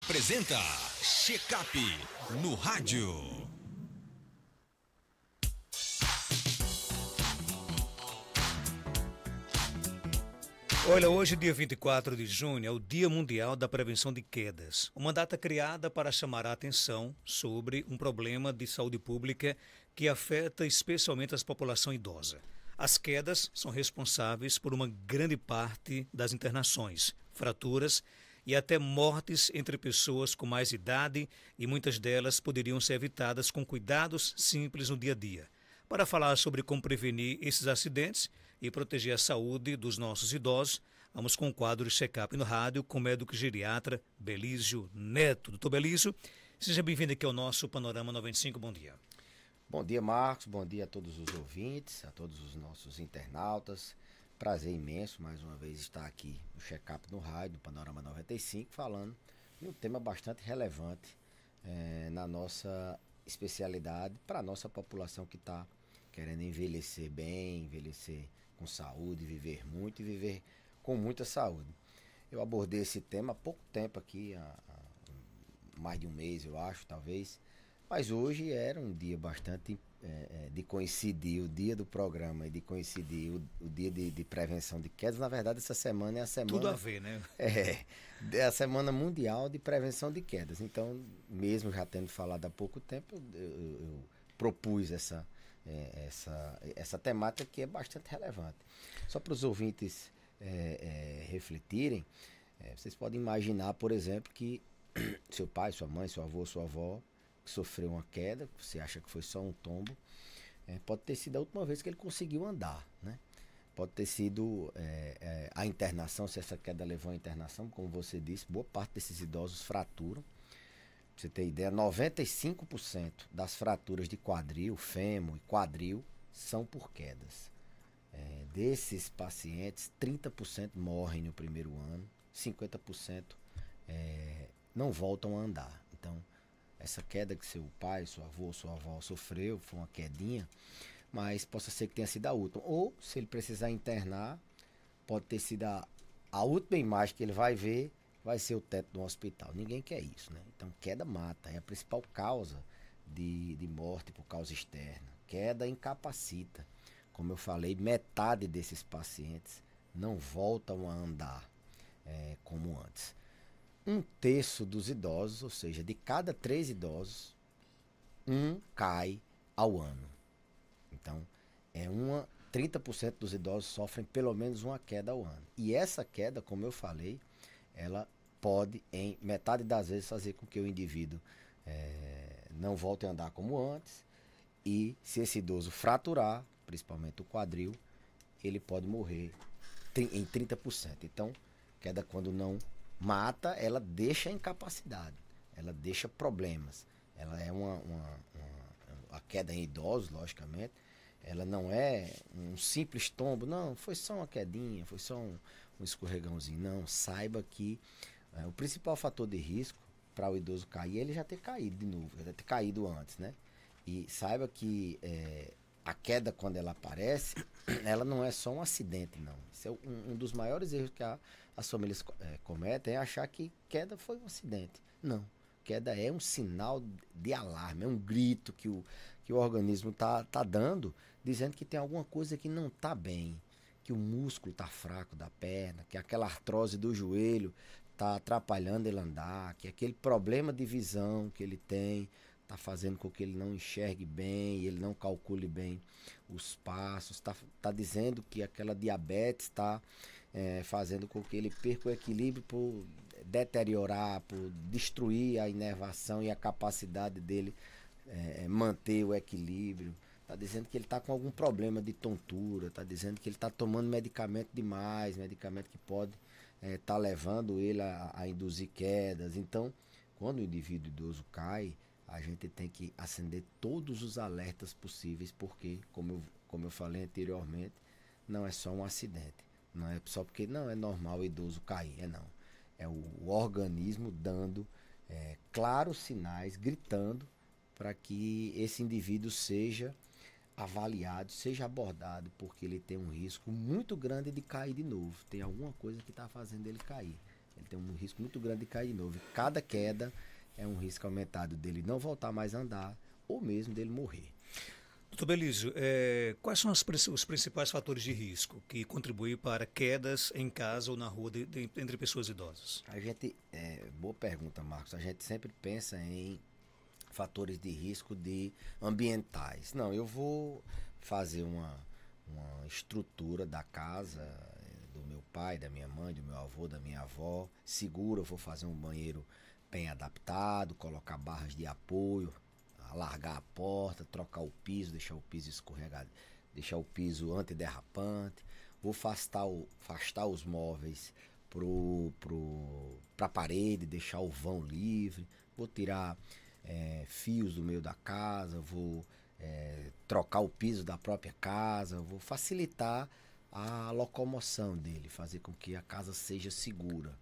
apresenta Checkup no rádio. Olha, hoje, dia 24 de junho, é o Dia Mundial da Prevenção de Quedas. Uma data criada para chamar a atenção sobre um problema de saúde pública que afeta especialmente a população idosa. As quedas são responsáveis por uma grande parte das internações, fraturas e até mortes entre pessoas com mais idade, e muitas delas poderiam ser evitadas com cuidados simples no dia a dia. Para falar sobre como prevenir esses acidentes e proteger a saúde dos nossos idosos, vamos com o quadro Check-up no rádio com o médico geriatra Belísio Neto. Doutor Belísio, seja bem-vindo aqui ao nosso Panorama 95, bom dia. Bom dia, Marcos, bom dia a todos os ouvintes, a todos os nossos internautas. Prazer imenso mais uma vez estar aqui no Check-up no rádio, no Panorama 95, falando de um tema bastante relevante na nossa especialidade, para a nossa população que está querendo envelhecer bem, envelhecer com saúde, viver muito e viver com muita saúde. Eu abordei esse tema há pouco tempo aqui, há mais de um mês eu acho, talvez, mas hoje era um dia bastante de coincidir o dia do programa e de coincidir o dia de prevenção de quedas. Na verdade, essa semana é a semana... Tudo a ver, né? É a Semana Mundial de Prevenção de Quedas. Então, mesmo já tendo falado há pouco tempo, eu propus essa temática que é bastante relevante. Só para os ouvintes refletirem, vocês podem imaginar, por exemplo, que seu pai, sua mãe, seu avô, sua avó sofreu uma queda, você acha que foi só um tombo, pode ter sido a última vez que ele conseguiu andar, né? Pode ter sido a internação, se essa queda levou à internação, como você disse, boa parte desses idosos fraturam. Pra você ter ideia, 95% das fraturas de quadril, fêmur e quadril são por quedas. Desses pacientes, 30% morrem no primeiro ano, 50% não voltam a andar. Então, essa queda que seu pai, seu avô, sua avó sofreu, foi uma quedinha, mas possa ser que tenha sido a última. Ou, se ele precisar internar, pode ter sido a última imagem que ele vai ver, vai ser o teto de um hospital. Ninguém quer isso, né? Então, queda mata, é a principal causa de morte por causa externa. Queda incapacita. Como eu falei, metade desses pacientes não voltam a andar como antes. 1/3 dos idosos, ou seja, de cada 3 idosos, um cai ao ano. Então, 30% dos idosos sofrem pelo menos uma queda ao ano. E essa queda, como eu falei, ela pode, em metade das vezes, fazer com que o indivíduo não volte a andar como antes. E se esse idoso fraturar, principalmente o quadril, ele pode morrer em 30%. Então, queda quando não mata, ela deixa incapacidade, ela deixa problemas. Ela é a queda em idosos, logicamente, ela não é um simples tombo, não, foi só uma quedinha, foi só um escorregãozinho. Não, saiba que o principal fator de risco para o idoso cair é ele já ter caído de novo, já ter caído antes, né? E saiba que a queda, quando ela aparece, ela não é só um acidente, não. Isso é um dos maiores erros que as famílias cometem, é achar que queda foi um acidente. Não. Queda é um sinal de alarme, é um grito que o organismo tá dando, dizendo que tem alguma coisa que não está bem, que o músculo está fraco da perna, que aquela artrose do joelho está atrapalhando ele andar, que aquele problema de visão que ele tem está fazendo com que ele não enxergue bem, ele não calcule bem os passos, está dizendo que aquela diabetes está fazendo com que ele perca o equilíbrio por deteriorar, por destruir a inervação e a capacidade dele manter o equilíbrio. Está dizendo que ele está com algum problema de tontura, está dizendo que ele está tomando medicamento demais, medicamento que pode estar levando ele a induzir quedas. Então, quando o indivíduo idoso cai, a gente tem que acender todos os alertas possíveis, porque, como eu falei anteriormente, não é só um acidente. Não é só porque não é normal o idoso cair, não. É o organismo dando claros sinais, gritando, para que esse indivíduo seja avaliado, seja abordado, porque ele tem um risco muito grande de cair de novo. Tem alguma coisa que está fazendo ele cair. ele tem um risco muito grande de cair de novo. E cada queda é um risco aumentado dele não voltar mais a andar ou mesmo dele morrer. Doutor Belísio, quais são os principais fatores de risco que contribuem para quedas em casa ou na rua entre pessoas idosas? Boa pergunta, Marcos. A gente sempre pensa em fatores de risco ambientais. Não, eu vou fazer uma estrutura da casa, do meu pai, da minha mãe, do meu avô, da minha avó, seguro. Eu vou fazer um banheiro bem adaptado, colocar barras de apoio, alargar a porta, trocar o piso, deixar o piso escorregado, deixar o piso antiderrapante. Vou afastar os móveis para a parede, deixar o vão livre. Vou tirar fios do meio da casa, vou trocar o piso da própria casa, vou facilitar a locomoção dele, fazer com que a casa seja segura.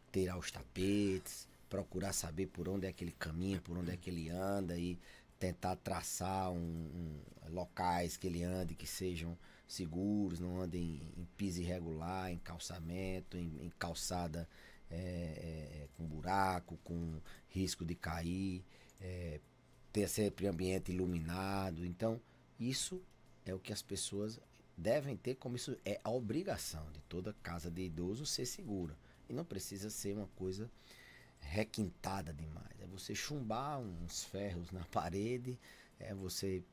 Tirar os tapetes, procurar saber por onde é que ele caminha, por onde é que ele anda e tentar traçar locais que ele ande que sejam seguros, não ande em piso irregular, em calçamento, em calçada com buraco, com risco de cair, ter sempre ambiente iluminado. Então, isso é o que as pessoas devem ter, como isso é a obrigação de toda casa de idoso ser segura. E não precisa ser uma coisa requintada demais. É você chumbar uns ferros na parede, é você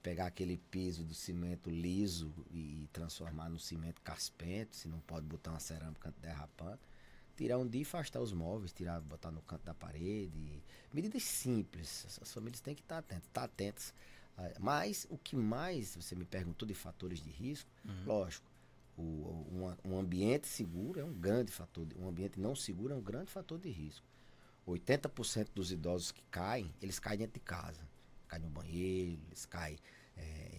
pegar aquele piso do cimento liso e transformar no cimento caspento, se não pode botar uma cerâmica antiderrapante, tirar um dia e afastar os móveis, botar no canto da parede. Medidas simples, as famílias têm que estar atentas. Mas o que mais, você me perguntou de fatores de risco, lógico, um ambiente seguro é um grande fator, um ambiente não seguro é um grande fator de risco. 80% dos idosos que caem, eles caem dentro de casa. Caem no banheiro, eles caem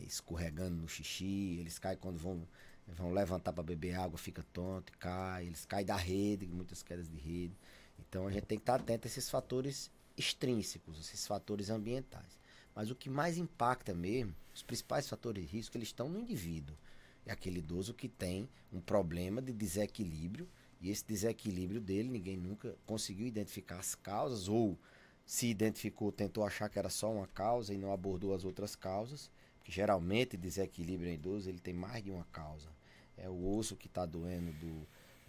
escorregando no xixi, eles caem quando vão levantar para beber água, fica tonto e cai, eles caem da rede, muitas quedas de rede. Então a gente tem que estar atento a esses fatores extrínsecos, esses fatores ambientais. Mas o que mais impacta mesmo, os principais fatores de risco, eles estão no indivíduo. É aquele idoso que tem um problema de desequilíbrio, e esse desequilíbrio dele, ninguém nunca conseguiu identificar as causas, ou se identificou, tentou achar que era só uma causa e não abordou as outras causas, porque geralmente desequilíbrio em idoso, ele tem mais de uma causa. É o osso que está doendo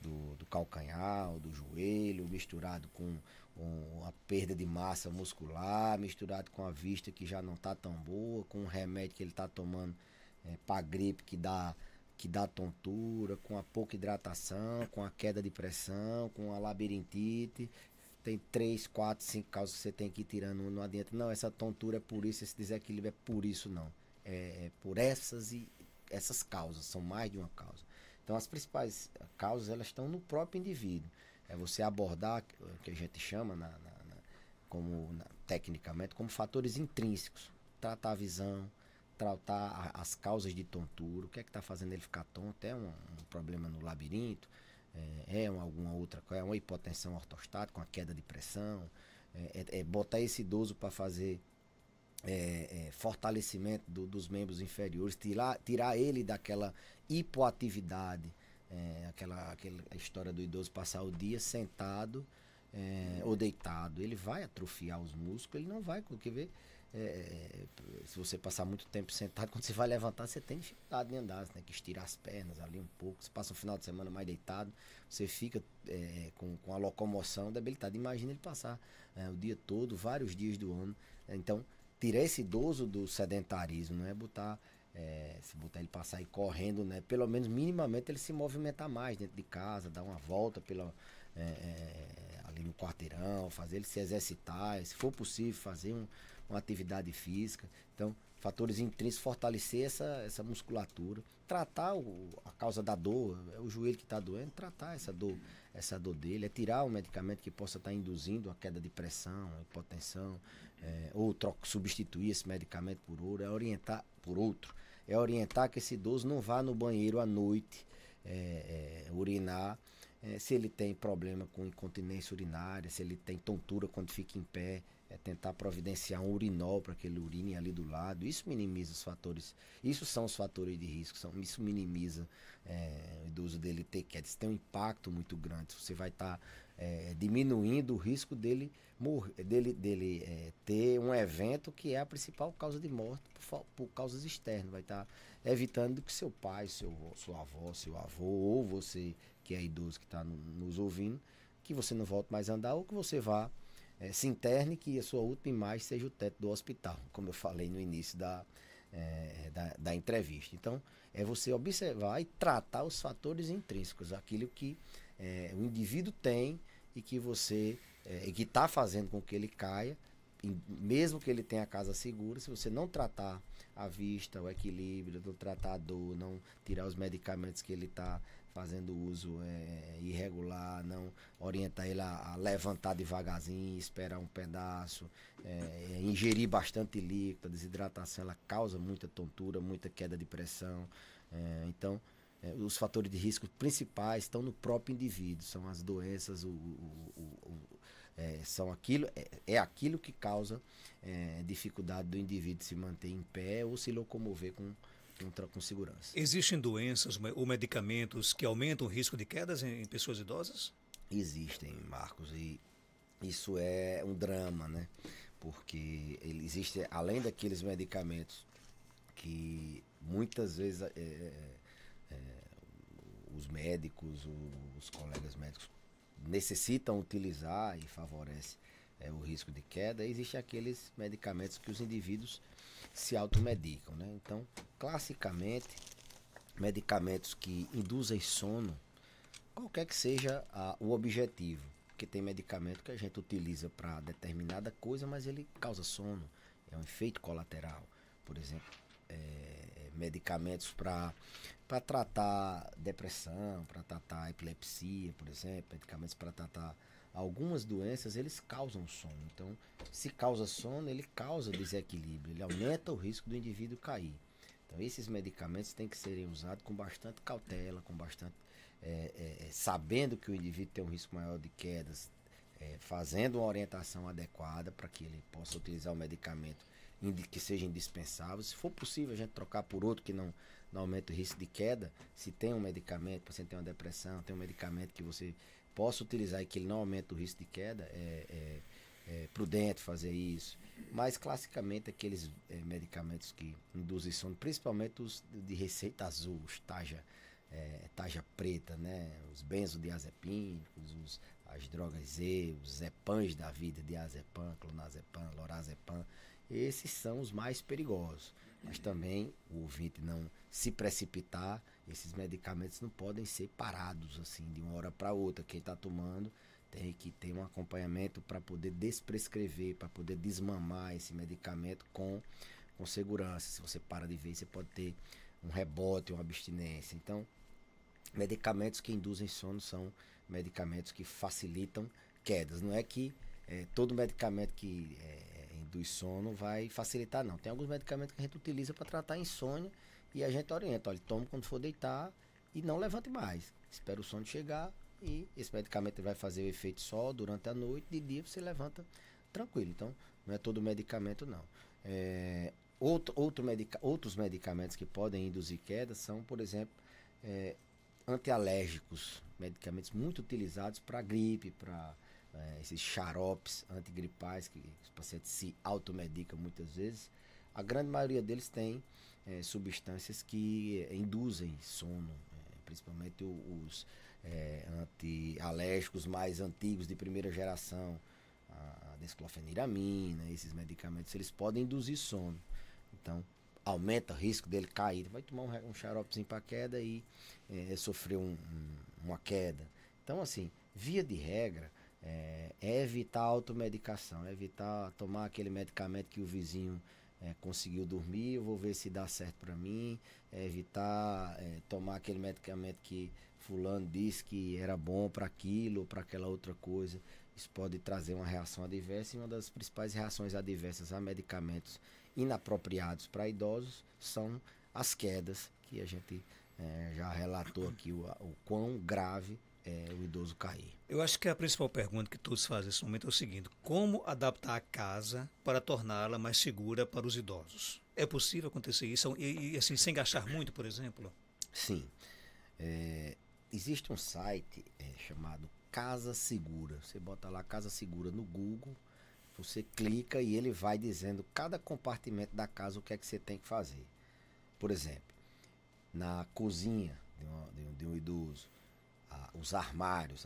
do calcanhar, do joelho, misturado com a perda de massa muscular, misturado com a vista que já não está tão boa, com um remédio que ele está tomando para gripe que dá tontura, com a pouca hidratação, com a queda de pressão, com a labirintite. Tem 3, 4, 5 causas que você tem que ir tirando, não adianta. Não, essa tontura é por isso, esse desequilíbrio é por isso, não. É por essas causas, são mais de uma causa. Então as principais causas, elas estão no próprio indivíduo. É você abordar o que a gente chama tecnicamente como fatores intrínsecos. Tratar a visão, tratar as causas de tontura, o que é que está fazendo ele ficar tonto, é um problema no labirinto, alguma outra coisa, é uma hipotensão ortostática, uma queda de pressão, botar esse idoso para fazer fortalecimento dos membros inferiores, tirar ele daquela hipoatividade, aquela história do idoso passar o dia sentado ou deitado. Ele vai atrofiar os músculos, ele não vai, porque vê. Se você passar muito tempo sentado, quando você vai levantar, você tem dificuldade de andar, você tem que estirar as pernas ali um pouco. Você passa um final de semana mais deitado, você fica com a locomoção debilitada. Imagina ele passar o dia todo, vários dias do ano. Então, tirar esse idoso do sedentarismo, não é se botar ele passar aí correndo, né? Pelo menos minimamente ele se movimentar mais dentro de casa, dar uma volta ali no quarteirão, fazer ele se exercitar, se for possível, fazer uma atividade física. Então, fatores intrínsecos, fortalecer essa musculatura, tratar a causa da dor, é o joelho que está doendo, tratar essa dor dele, tirar um medicamento que possa estar induzindo a queda de pressão, a hipotensão, ou substituir esse medicamento por outro, orientar que esse idoso não vá no banheiro à noite urinar se ele tem problema com incontinência urinária, se ele tem tontura quando fica em pé, tentar providenciar um urinol para que ele urine ali do lado. Isso minimiza os fatores, isso são os fatores de risco, isso minimiza o idoso dele ter queda. Isso tem um impacto muito grande, você vai estar diminuindo o risco dele ter um evento que é a principal causa de morte por causas externas. Vai estar evitando que seu pai, sua avó, seu avô, ou você que é idoso que está nos ouvindo, que você não volte mais a andar, ou que você vá se interne, que a sua última imagem seja o teto do hospital, como eu falei no início da entrevista. Então, é você observar e tratar os fatores intrínsecos, aquilo que o indivíduo tem e que você que está fazendo com que ele caia, mesmo que ele tenha a casa segura. Se você não tratar a vista, o equilíbrio, não tratar a dor, não tirar os medicamentos que ele está fazendo uso irregular, não orientar ele a levantar devagarzinho, esperar um pedaço, ingerir bastante líquido. A desidratação ela causa muita tontura, muita queda de pressão. Então, os fatores de risco principais estão no próprio indivíduo, são as doenças, são aquilo que causa dificuldade do indivíduo se manter em pé ou se locomover com segurança. Existem doenças ou medicamentos que aumentam o risco de quedas em pessoas idosas? Existem, Marcos, e isso é um drama, né? Porque existe, além daqueles medicamentos que muitas vezes os médicos, os colegas médicos necessitam utilizar e favorece o risco de queda, existem aqueles medicamentos que os indivíduos se automedicam, né? Então, classicamente, medicamentos que induzem sono, qualquer que seja o objetivo, porque tem medicamento que a gente utiliza para determinada coisa, mas ele causa sono, é um efeito colateral. Por exemplo, medicamentos para tratar depressão, para tratar epilepsia, por exemplo, medicamentos para tratar algumas doenças, eles causam sono. Então, se causa sono, ele causa desequilíbrio, ele aumenta o risco do indivíduo cair. Então, esses medicamentos têm que serem usados com bastante cautela, com bastante sabendo que o indivíduo tem um risco maior de quedas, fazendo uma orientação adequada para que ele possa utilizar o medicamento que seja indispensável. Se for possível, a gente trocar por outro que não aumenta o risco de queda. Se tem um medicamento, para você ter uma depressão, tem um medicamento que você possa utilizar e que ele não aumenta o risco de queda, é prudente fazer isso. Mas, classicamente, aqueles medicamentos que induzem sono, principalmente os de receita azul, os tarja preta, né? Os benzodiazepínicos, as drogas Z, os Zepams da vida, diazepam, clonazepam, lorazepam, esses são os mais perigosos. Mas também o ouvinte não se precipitar, esses medicamentos não podem ser parados assim de uma hora para outra. Quem está tomando tem que ter um acompanhamento para poder desprescrever, para poder desmamar esse medicamento com segurança. Se você para de vez, você pode ter um rebote, uma abstinência. Então, medicamentos que induzem sono são medicamentos que facilitam quedas. Não é que todo medicamento que induz sono vai facilitar, não. Tem alguns medicamentos que a gente utiliza para tratar insônia e a gente orienta, olha, toma quando for deitar e não levante mais. Espera o sono chegar e esse medicamento vai fazer o efeito só durante a noite, de dia você levanta tranquilo. Então, não é todo medicamento, não. Outros medicamentos que podem induzir quedas são, por exemplo, antialérgicos, medicamentos muito utilizados para gripe, para esses xaropes antigripais que os pacientes se automedicam muitas vezes. A grande maioria deles tem substâncias que induzem sono, principalmente os antialérgicos mais antigos de primeira geração, a desclofeniramina, esses medicamentos, eles podem induzir sono. Então, aumenta o risco dele cair. Vai tomar um xaropezinho para queda e sofrer uma queda. Então, assim, via de regra, evitar a automedicação, evitar tomar aquele medicamento que o vizinho conseguiu dormir, eu vou ver se dá certo para mim, evitar tomar aquele medicamento que fulano disse que era bom para aquilo ou para aquela outra coisa. Isso pode trazer uma reação adversa, e uma das principais reações adversas a medicamentos inapropriados para idosos são as quedas, que a gente já relatou aqui o quão grave o idoso cair. Eu acho que a principal pergunta que todos fazem nesse momento é o seguinte: como adaptar a casa para torná-la mais segura para os idosos? É possível acontecer isso? E assim, sem gastar muito, por exemplo? Sim. Existe um site chamado Casa Segura. Você bota lá Casa Segura no Google, você clica e ele vai dizendo cada compartimento da casa o que é que você tem que fazer. Por exemplo, na cozinha de um idoso, os armários.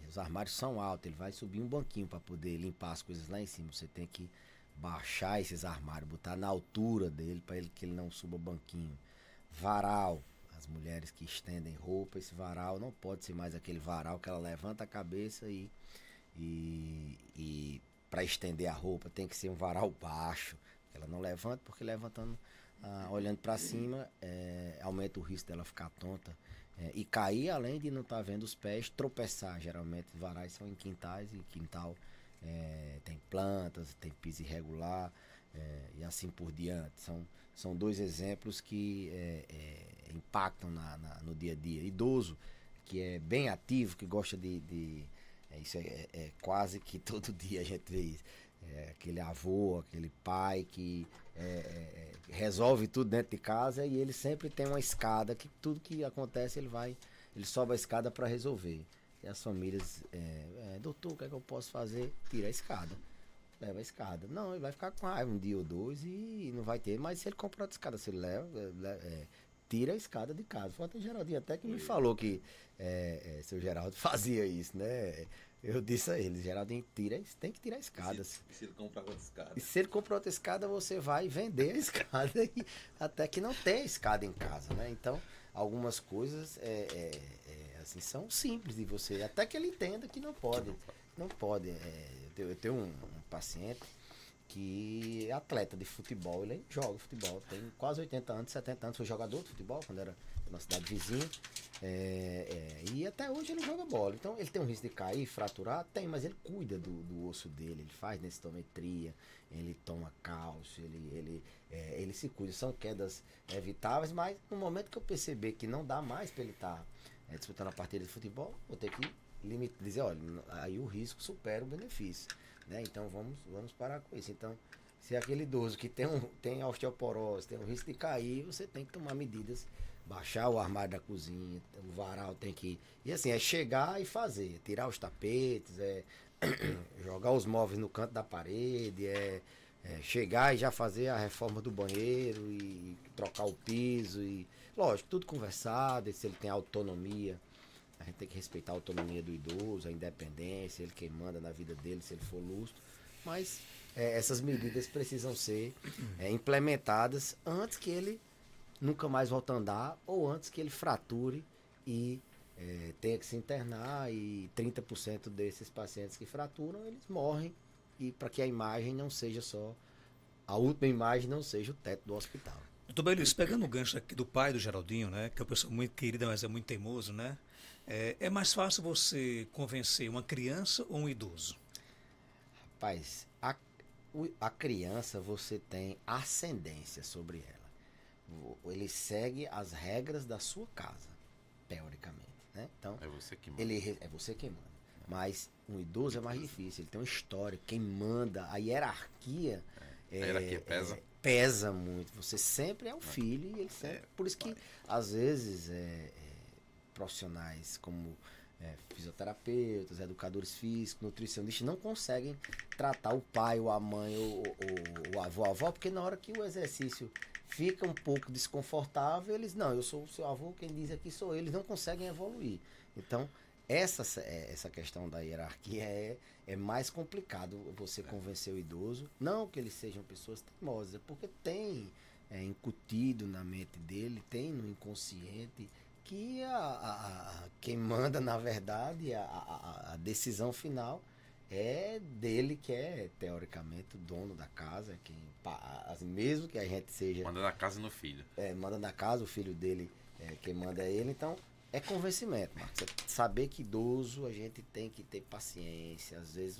Os armários são altos, ele vai subir um banquinho para poder limpar as coisas lá em cima. Você tem que baixar esses armários, botar na altura dele para que ele não suba o banquinho. Varal. As mulheres que estendem roupa, esse varal não pode ser mais aquele varal que ela levanta a cabeça e para estender a roupa tem que ser um varal baixo. Ela não levanta porque levantando, olhando para cima, aumenta o risco dela ficar tonta e cair, além de não estar vendo os pés, tropeçar. Geralmente os varais são em quintais e quintal tem plantas, tem piso irregular e assim por diante. São dois exemplos que impactam no dia a dia. Idoso, que é bem ativo, que gosta isso é quase que todo dia a gente vê isso. Aquele avô, aquele pai que resolve tudo dentro de casa e ele sempre tem uma escada que tudo que acontece ele sobe a escada para resolver. E as famílias, doutor, o que é que eu posso fazer? Tira a escada. Leva a escada. Não, ele vai ficar com raiva um dia ou dois e não vai ter. Mas se ele comprar outra escada, se ele tira a escada de casa. Foi até o Geraldinho até que me falou que seu Geraldo fazia isso, né? Eu disse a ele, Geraldinho, tem que tirar a escada. E se ele comprar outra escada? E se ele comprar outra escada, você vai vender a escada até que não tem escada em casa, né? Então, algumas coisas assim, são simples de você, até que ele entenda que não pode. Não pode. Eu tenho um paciente que é atleta de futebol, ele joga futebol, tem quase 80 anos, 70 anos, foi jogador de futebol quando era na cidade vizinha, e até hoje ele joga bola. Então ele tem um risco de cair, fraturar? Tem, mas ele cuida do osso dele, ele faz densitometria, ele toma cálcio, ele se cuida. São quedas evitáveis, mas no momento que eu perceber que não dá mais para ele estar disputando a partida de futebol, vou ter que dizer, olha, aí o risco supera o benefício, né? Então vamos parar com isso. Então, se é aquele idoso que tem osteoporose, tem o risco de cair, você tem que tomar medidas, baixar o armário da cozinha, o varal tem que... E assim, é chegar e fazer, tirar os tapetes, jogar os móveis no canto da parede, chegar e já fazer a reforma do banheiro e trocar o piso e, lógico, tudo conversado, e se ele tem autonomia. A gente tem que respeitar a autonomia do idoso, a independência, ele quem manda na vida dele, se ele for lúcido. Mas essas medidas precisam ser implementadas antes que ele nunca mais volte a andar ou antes que ele frature e tenha que se internar. E 30% desses pacientes que fraturam, eles morrem. E para que a imagem não seja só, a última imagem não seja o teto do hospital. Doutor Belis, pegando o gancho aqui do pai do Geraldinho, né, que é uma pessoa muito querida, mas é muito teimoso, né? É mais fácil você convencer uma criança ou um idoso? Rapaz, a criança você tem ascendência sobre ela. Ele segue as regras da sua casa, teoricamente, né? Então, É você que manda. é você quem manda. Mas um idoso é mais difícil, ele tem uma história, quem manda, a hierarquia... A hierarquia pesa? Pesa muito. Você sempre é o filho e ele sempre... Por isso que, às vezes, profissionais como fisioterapeutas, educadores físicos, nutricionistas não conseguem tratar o pai ou a mãe ou o avô, a avó, porque na hora que o exercício fica um pouco desconfortável, eles, não, eu sou o seu avô, quem diz aqui sou eu, eles não conseguem evoluir. Então, essa questão da hierarquia é mais complicado você convencer o idoso, não que eles sejam pessoas teimosas, porque tem incutido na mente dele, tem no inconsciente que quem manda, na verdade, a decisão final é dele, que é teoricamente o dono da casa, mesmo que a gente seja... Manda na casa e no filho. Manda na casa, o filho dele, quem manda é ele, então... É convencimento, Marcos. Saber que idoso a gente tem que ter paciência. Às vezes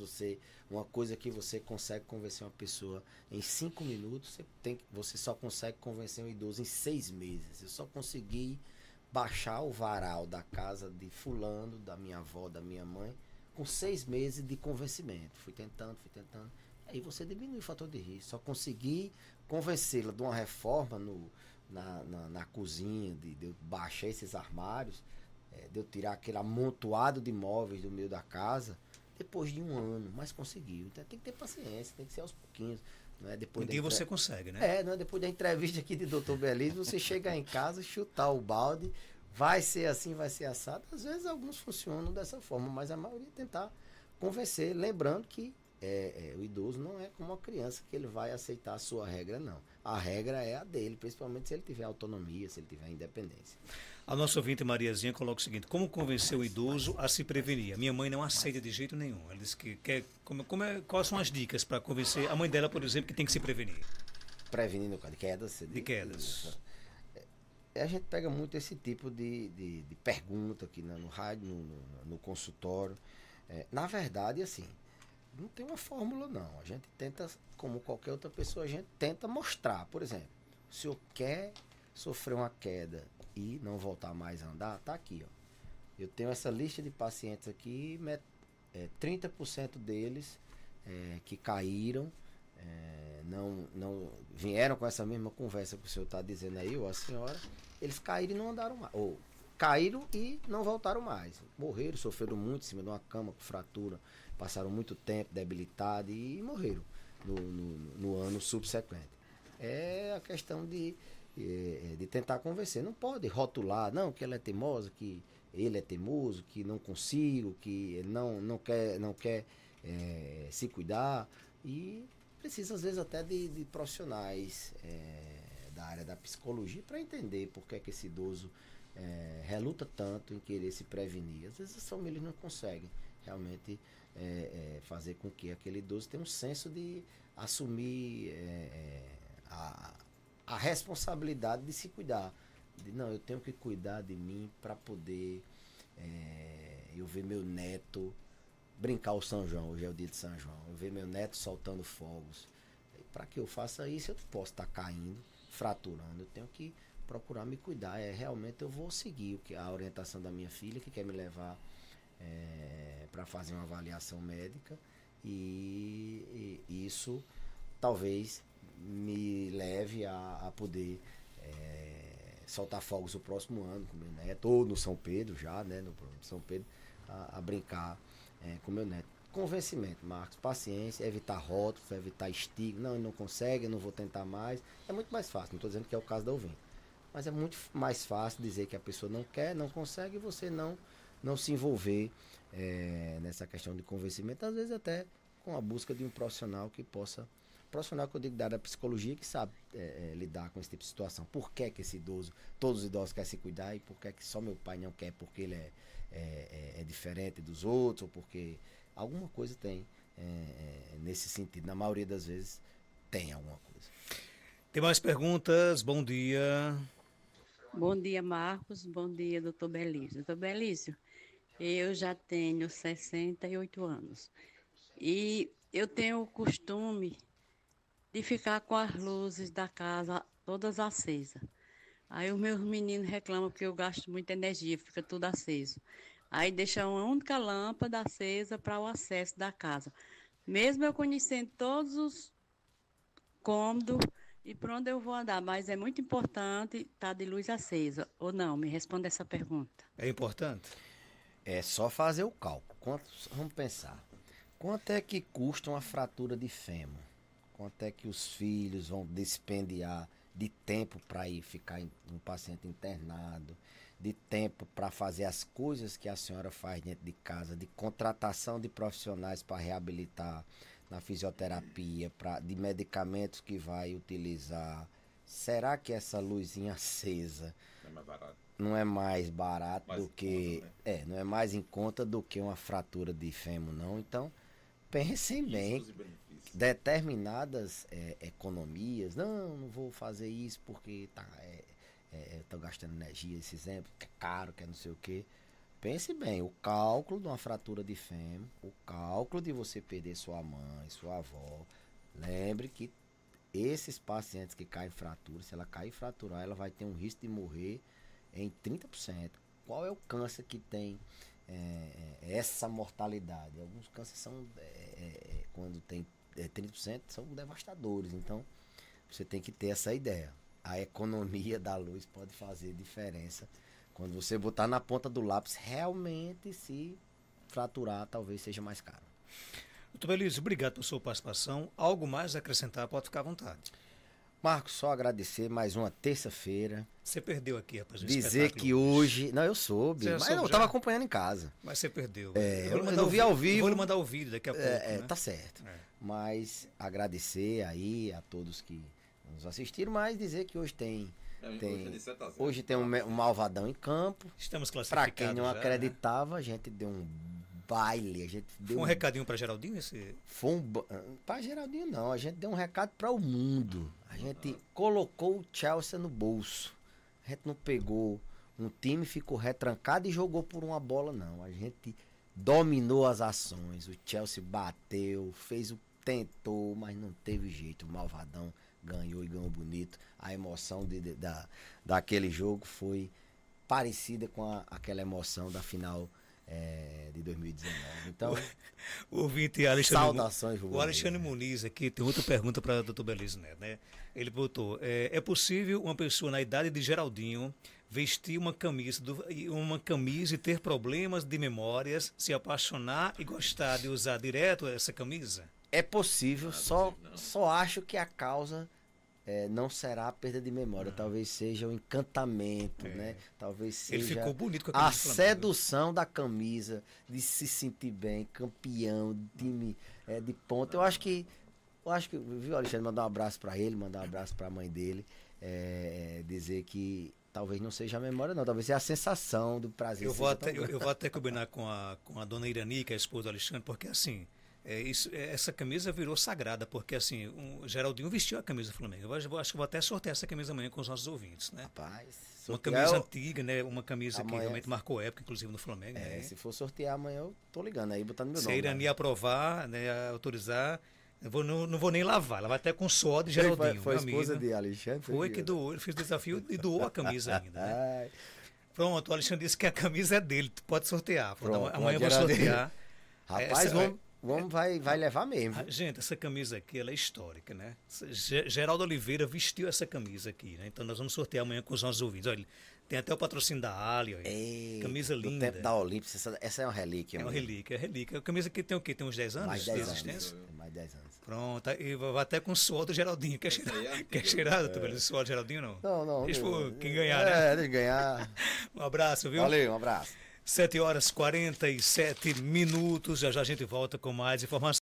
uma coisa que você consegue convencer uma pessoa em 5 minutos, você só consegue convencer um idoso em 6 meses. Eu só consegui baixar o varal da casa de fulano, da minha avó, da minha mãe, com 6 meses de convencimento. Fui tentando. Aí você diminui o fator de risco. Só consegui convencê-la de uma reforma na cozinha, de eu baixar esses armários, de eu tirar aquele amontoado de móveis do meio da casa, depois de 1 ano, mas conseguiu. Então tem que ter paciência, tem que ser aos pouquinhos. Não é depois Um dia você consegue, né? não é depois da entrevista aqui de Dr. Belísio, você chegar em casa, chutar o balde, vai ser assim, vai ser assado. Às vezes alguns funcionam dessa forma, mas a maioria tentar convencer, lembrando que o idoso não é como uma criança que ele vai aceitar a sua regra, não. A regra é a dele, principalmente se ele tiver autonomia, se ele tiver independência. A nossa ouvinte Mariazinha coloca o seguinte: como convencer o idoso a se prevenir? A minha mãe não aceita de jeito nenhum. Ela disse que quer. Quais são as dicas para convencer a mãe dela, por exemplo, que tem que se prevenir? Prevenindo de quedas? De quedas. A gente pega muito esse tipo de pergunta aqui no rádio, no consultório. Na verdade, assim, não tem uma fórmula, não. A gente tenta, como qualquer outra pessoa, a gente tenta mostrar. Por exemplo, o senhor quer sofrer uma queda e não voltar mais a andar, tá aqui, ó. Eu tenho essa lista de pacientes aqui, 30% deles que caíram, não vieram com essa mesma conversa que o senhor está dizendo aí, ou a senhora, eles caíram e não andaram mais, ou caíram e não voltaram mais, morreram, sofreram muito em cima de uma cama com fratura, passaram muito tempo debilitados e morreram no ano subsequente. É a questão de tentar convencer. Não pode rotular, não, que ela é teimosa, que ele é teimoso, que não consigo, que ele não quer se cuidar. E precisa, às vezes, até de profissionais da área da psicologia para entender por que é que esse idoso reluta tanto em querer se prevenir. Às vezes as famílias não conseguem realmente fazer com que aquele idoso tenha um senso de assumir a responsabilidade de se cuidar. Não, eu tenho que cuidar de mim para poder eu ver meu neto brincar o São João. Hoje é o dia de São João. Eu ver meu neto soltando fogos. Para que eu faça isso, eu não posso estar caindo, fraturando. Eu tenho que procurar me cuidar. Realmente eu vou seguir a orientação da minha filha, que quer me levar para fazer uma avaliação médica. E isso talvez me leve a poder soltar fogos o próximo ano com meu neto, ou no São Pedro já, né, no São Pedro, a brincar com meu neto. Convencimento, Marcos, paciência, evitar rótulos, evitar estigma. Não, ele não consegue, eu não vou tentar mais. É muito mais fácil, não estou dizendo que é o caso da ouvinte, mas é muito mais fácil dizer que a pessoa não quer, não consegue, e você não se envolver nessa questão de convencimento, às vezes até com a busca de um profissional que possa, profissional que eu digo da área da psicologia, que sabe lidar com esse tipo de situação. Por que que esse idoso, todos os idosos querem se cuidar, e por que que só meu pai não quer, porque ele é diferente dos outros, ou porque alguma coisa tem nesse sentido. Na maioria das vezes tem alguma coisa. Tem mais perguntas? Bom dia. Bom dia, Marcos. Bom dia, doutor Belísio. Doutor Belísio, eu já tenho 68 anos e eu tenho o costume de ficar com as luzes da casa todas acesas. Aí os meus meninos reclamam que eu gasto muita energia, fica tudo aceso. Aí deixa uma única lâmpada acesa para o acesso da casa. Mesmo eu conhecendo todos os cômodos e por onde eu vou andar, mas é muito importante estar de luz acesa, ou não? Me responda essa pergunta. É importante? É só fazer o cálculo. Vamos pensar. Quanto é que custa uma fratura de fêmur? Quanto é que os filhos vão dispendiar de tempo para ir ficar um paciente internado, de tempo para fazer as coisas que a senhora faz dentro de casa, de contratação de profissionais para reabilitar, na fisioterapia, de medicamentos que vai utilizar. Será que essa luzinha acesa É mais barato. não é mais barato Mais do que... conta, né? não é mais em conta do que uma fratura de fêmur, não? Então, pensem bem. Riscos e benefícios. Determinadas economias, não vou fazer isso porque estou gastando energia, esse exemplo, que é caro, que é não sei o quê. Pense bem, o cálculo de uma fratura de fêmur, o cálculo de você perder sua mãe, sua avó. Lembre que esses pacientes que caem em fratura, se ela cair em fraturar, ela vai ter um risco de morrer em 30%. Qual é o câncer que tem essa mortalidade? Alguns cânceres são, quando tem 30%, são devastadores. Então, você tem que ter essa ideia. A economia da luz pode fazer diferença. Quando você botar na ponta do lápis, realmente se fraturar, talvez seja mais caro. Doutor Belísio, obrigado pela sua participação. Algo mais a acrescentar, pode ficar à vontade. Marcos, só agradecer mais uma terça-feira. Você perdeu aqui, rapaz. Dizer que hoje... Não, eu soube, Você já mas soube eu já? estava acompanhando em casa. Mas você perdeu. Eu não vi ao vivo. Vou lhe mandar o vídeo daqui a pouco. Né? Tá certo. É. Mas agradecer aí a todos que nos assistiram, mas dizer que hoje hoje tem um Malvadão em campo. Estamos Para classificados. quem não já, né? acreditava, a gente deu um baile, a gente deu Foi um recadinho para Geraldinho? Esse... Para Geraldinho não, a gente deu um recado para o mundo. A gente colocou o Chelsea no bolso. A gente não pegou um time, ficou retrancado e jogou por uma bola, não. A gente dominou as ações. O Chelsea bateu, tentou, mas não teve jeito. O Malvadão ganhou e ganhou bonito. A emoção daquele jogo foi parecida com aquela emoção da final de 2019. Então, o ouvinte Alexandre, saudações, o Alexandre Muniz aqui tem outra pergunta para o Dr. Belísio Neto, né? Ele botou: é possível uma pessoa na idade de Geraldinho vestir uma camisa e ter problemas de memórias, se apaixonar e gostar de usar direto essa camisa? É possível, só acho que a causa não será a perda de memória, talvez seja o encantamento, né? Talvez seja Ele ficou bonito com a a camisa do Flamengo. sedução da camisa, de se sentir bem, campeão, time de ponta. Eu acho que, viu, Alexandre, mandar um abraço para ele, mandar um abraço para a mãe dele, dizer que talvez não seja a memória, não, talvez seja a sensação do prazer. Eu vou até combinar com a dona Irani, que é a esposa do Alexandre, porque assim, essa camisa virou sagrada, porque assim, o Geraldinho vestiu a camisa do Flamengo. Eu acho que vou até sortear essa camisa amanhã com os nossos ouvintes, né? Rapaz, Uma camisa antiga, né? Uma camisa que realmente marcou época, inclusive no Flamengo. Né? Se for sortear amanhã, eu tô ligando aí, botando meu Se nome. a Irani aprovar, né, autorizar, não vou nem lavar, ela vai até com suor de Geraldinho. Foi a meu esposa amigo. de Alexandre? Foi que doou, ele fez o desafio e doou a camisa ainda. Né? Ai, Pronto, o Alexandre disse que a camisa é dele, tu pode sortear. Pronto, Amanhã eu vou Geraldinho. sortear. rapaz, vai levar mesmo. Gente, essa camisa aqui, ela é histórica, né? Geraldo Oliveira vestiu essa camisa aqui, né? Então nós vamos sortear amanhã com os nossos ouvintes. Olha, tem até o patrocínio da Ali, olha. Camisa Do linda. tempo da Olímpia, essa é uma relíquia. É uma mesmo. relíquia, é relíquia. A camisa aqui tem o quê? Tem uns 10 anos Mais de 10 existência? anos. Mais 10 anos. Pronto, e vai até com o suor do Geraldinho. Quer cheirar, doutor Belísio, o suor do Geraldinho, não? Não. Deixa quem ganhar, né? Deixa ganhar. Um abraço, viu? Valeu, um abraço. 7h47. Já a gente volta com mais informações.